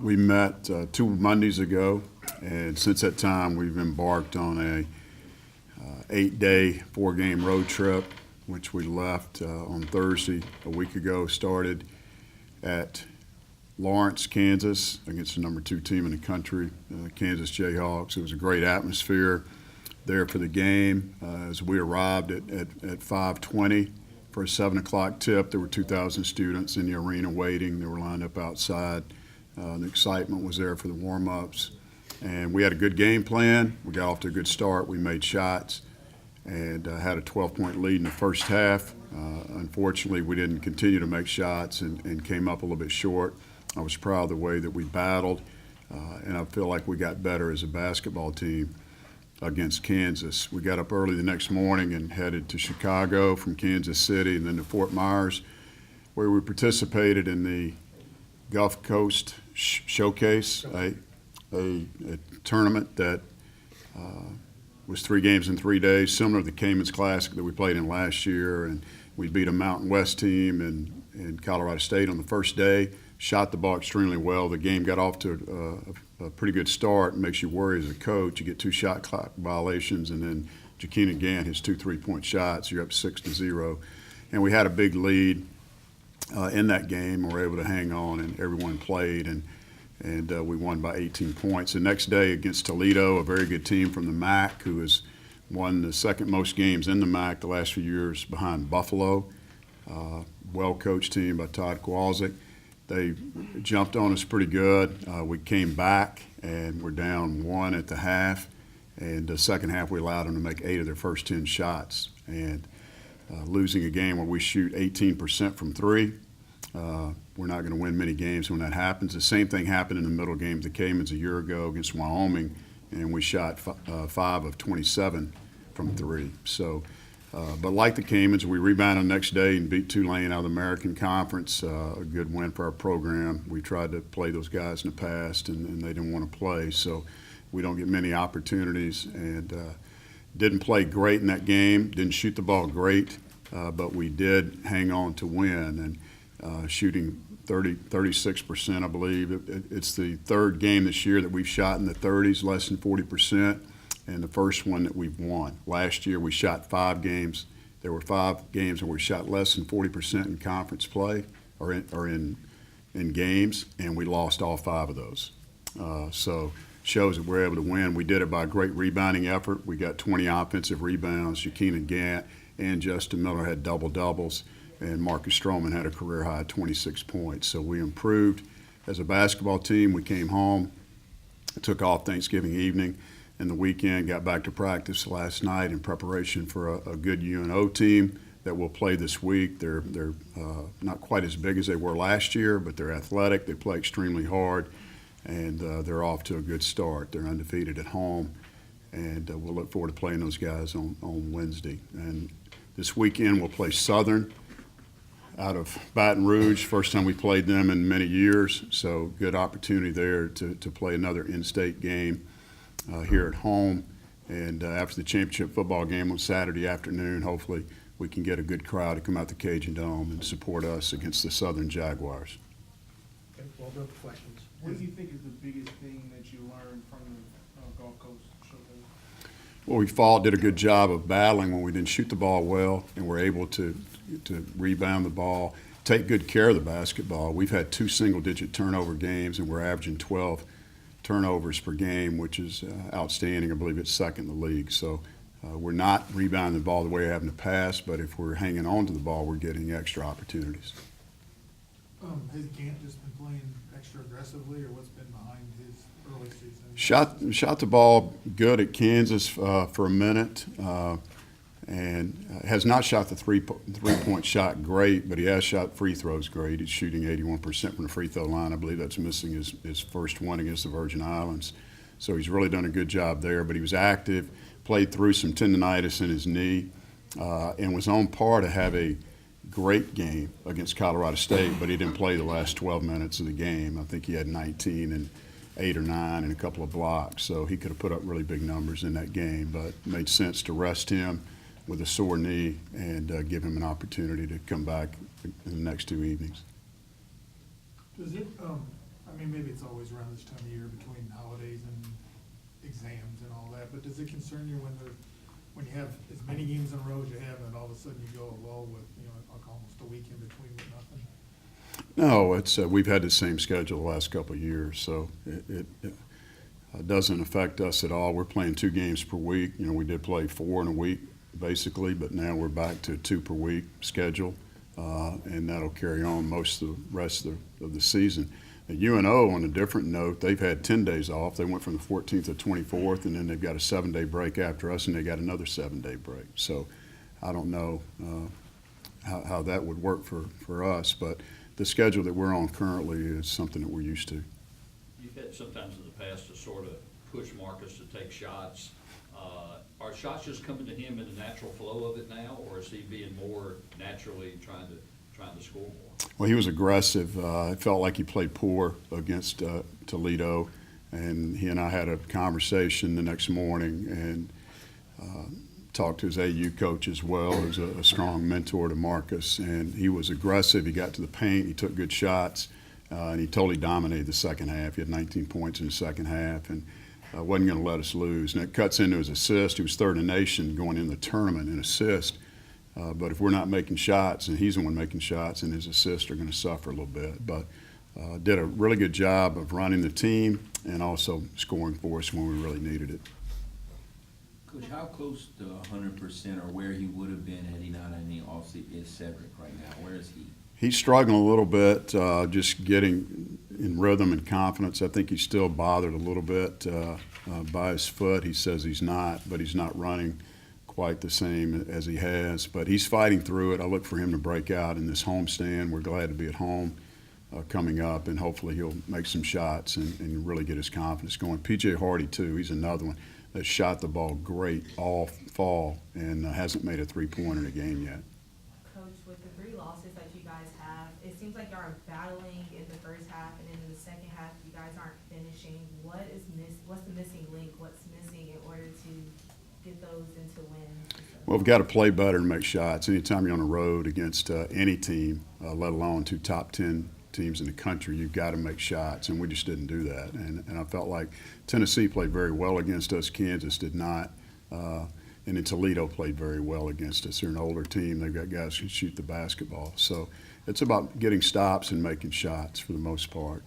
We met 2 Mondays ago, and since that time we've embarked on a 8-day, 4-game road trip, which we left on Thursday a week ago. Started at Lawrence, Kansas, against the number 2 team in the country, Kansas Jayhawks. It was a great atmosphere there for the game. As we arrived at 5:20 for a 7 o'clock tip, there were 2,000 students in the arena waiting. They were lined up outside. The excitement was there for the warm-ups. And we had a good game plan. We got off to a good start. We made shots and had a 12-point lead in the first half. Unfortunately, we didn't continue to make shots and came up a little bit short. I was proud of the way that we battled, and I feel like we got better as a basketball team against Kansas. We got up early the next morning and headed to Chicago from Kansas City and then to Fort Myers, where we participated in the Gulf Coast Showcase, a tournament that was 3 games in 3 days, similar to the Cayman's Classic that we played in last year. And we beat a Mountain West team in Colorado State on the first day, shot the ball extremely well. The game got off to a pretty good start. It makes you worry as a coach. You get 2 shot clock violations, and then Jakina Gant hits 2 3-point shots. You're up 6-0. And we had a big lead in that game. We were able to hang on, and everyone played, and we won by 18 points. The next day against Toledo, a very good team from the MAC, who has won the second most games in the MAC the last few years behind Buffalo. Well-coached team by Todd Kowalczyk. They jumped on us pretty good. We came back, and we're down 1 at the half. And the second half, we allowed them to make 8 of their first 10 shots. And losing a game where we shoot 18% from 3, we're not going to win many games when that happens. The same thing happened in the middle game of the Caymans a year ago against Wyoming, and we shot 5 of 27 from 3. So, but like the Caymans, we rebounded the next day and beat Tulane out of the American Conference. A good win for our program. We tried to play those guys in the past, and they didn't want to play, so we don't get many opportunities. And didn't play great in that game. Didn't shoot the ball great, but we did hang on to win. And shooting 36%, I believe. It's the 3rd game this year that we've shot in the 30s, less than 40%, and the first one that we've won. Last year we shot 5 games. There were 5 games where we shot less than 40% in conference play or in games, and we lost all 5 of those. So shows that we're able to win. We did it by a great rebounding effort. We got 20 offensive rebounds. Jakina Gant and Justin Miller had double-doubles. And Marcus Stroman had a career-high 26 points. So we improved as a basketball team. We came home, took off Thanksgiving evening and the weekend, got back to practice last night in preparation for a good UNO team that will play this week. They're not quite as big as they were last year, but they're athletic. They play extremely hard, and they're off to a good start. They're undefeated at home, and we'll look forward to playing those guys on Wednesday. And this weekend we'll play Southern out of Baton Rouge. First time we played them in many years, so good opportunity there to play another in-state game here at home. And after the championship football game on Saturday afternoon, hopefully we can get a good crowd to come out to Cajun Dome and support us against the Southern Jaguars. Okay, well, built questions. What do you think is the biggest thing that you learned from the Gulf Coast Showcase? Well, we did a good job of battling when we didn't shoot the ball well, and we're able to rebound the ball, take good care of the basketball. We've had 2 single-digit turnover games, and we're averaging 12 turnovers per game, which is outstanding. I believe it's 2nd in the league. So we're not rebounding the ball the way we have in the past, but if we're hanging on to the ball, we're getting extra opportunities. Has Gant just been playing extra aggressively, or what's been behind his early season? Shot the ball good at Kansas for a minute, and has not shot the three-point shot great, but he has shot free throws great. He's shooting 81% from the free throw line. I believe that's missing his first one against the Virgin Islands. So he's really done a good job there, but he was active, played through some tendonitis in his knee, and was on par to have a great game against Colorado State, but he didn't play the last 12 minutes of the game. I think he had 19 and 8 or 9 and a couple of blocks, so he could have put up really big numbers in that game, but it made sense to rest him with a sore knee and give him an opportunity to come back in the next 2 evenings. Does it, I mean, maybe it's always around this time of year between holidays and exams and all that, but does it concern you when you have as many games in a row as you have, and all of a sudden you go a lull with, like almost a week in between with nothing? No, it's, we've had the same schedule the last couple of years, so it doesn't affect us at all. We're playing 2 games per week. We did play 4 in a week, basically, but now we're back to a 2 per week schedule, and that'll carry on most of the rest of the season. At UNO, on a different note, they've had 10 days off. They went from the 14th to 24th, and then they've got a 7-day break after us, and they got another 7-day break. So I don't know how that would work for us, but the schedule that we're on currently is something that we're used to. You've had sometimes in the past to sort of push Marcus to take shots. Are shots just coming to him in the natural flow of it now, or is he being more naturally trying to score more? Well, he was aggressive. It felt like he played poor against Toledo, and he and I had a conversation the next morning and talked to his AU coach as well, who's a strong mentor to Marcus, and he was aggressive. He got to the paint. He took good shots, and he totally dominated the second half. He had 19 points in the second half, and wasn't going to let us lose. And it cuts into his assist. He was third in the nation going in the tournament in assist. But if we're not making shots, and he's the one making shots, and his assists are going to suffer a little bit. But did a really good job of running the team and also scoring for us when we really needed it. Coach, how close to 100% or where he would have been had he not had any offseason is Cedric right now? Where is he? He's struggling a little bit, just getting in rhythm and confidence. I think he's still bothered a little bit by his foot. He says he's not, but he's not running quite the same as he has. But he's fighting through it. I look for him to break out in this homestand. We're glad to be at home coming up, and hopefully he'll make some shots and really get his confidence going. P.J. Hardy, too, he's another one that shot the ball great all fall and hasn't made a three-pointer in a game yet. Coach, with the 3 losses that you guys have, it seems like you are battling in the first half, and then in the second half, you guys aren't finishing. What's the missing link? What's missing in order to get those into wins? Well, we've got to play better and make shots. Anytime you're on the road against any team, let alone 2 top 10 teams in the country, you've got to make shots, and we just didn't do that. And I felt like Tennessee played very well against us. Kansas did not. And then Toledo played very well against us. They're an older team. They've got guys who shoot the basketball. So it's about getting stops and making shots for the most part,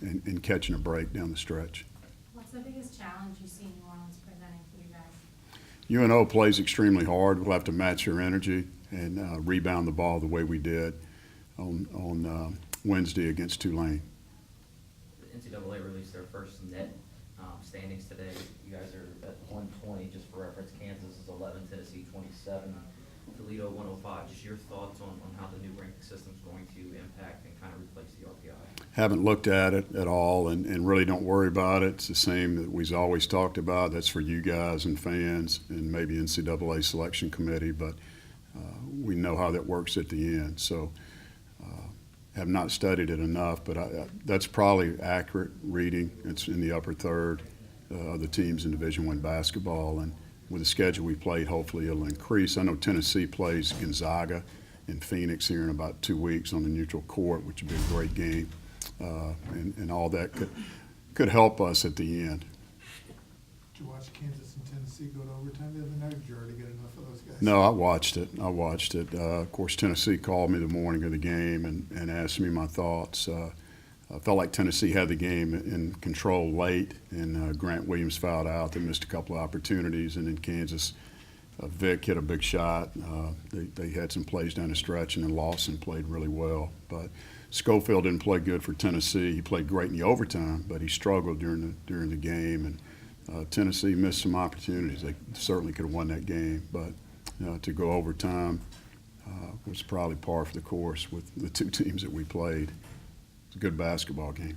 and catching a break down the stretch. What's the biggest challenge you see New Orleans presenting for you guys? UNO plays extremely hard. We'll have to match their energy and rebound the ball the way we did on Wednesday against Tulane. The NCAA released their first net standings today. You guys are at 120, just for reference. Kansas is 11, Tennessee 27, Toledo 105. Just your thoughts on how the new ranking system is going to impact and kind of replace the RPI? Haven't looked at it at all, and really don't worry about it. It's the same that we've always talked about. That's for you guys and fans and maybe NCAA selection committee, but we know how that works at the end. So have not studied it enough, but that's probably accurate reading. It's in the upper third of the teams in Division I basketball, and with the schedule we played, hopefully it'll increase. I know Tennessee plays Gonzaga in Phoenix here in about 2 weeks on the neutral court, which would be a great game, and all that could help us at the end. Did you watch Kansas and Tennessee go to overtime the other night? Did you already get enough of those guys? No, I watched it. Of course, Tennessee called me the morning of the game and asked me my thoughts. I felt like Tennessee had the game in control late, and Grant Williams fouled out. They missed a couple of opportunities, and then Kansas, Vic hit a big shot. They had some plays down the stretch, and then Lawson played really well. But Schofield didn't play good for Tennessee. He played great in the overtime, but he struggled during the game. And Tennessee missed some opportunities. They certainly could have won that game, but to go overtime was probably par for the course with the 2 teams that we played. It's a good basketball game.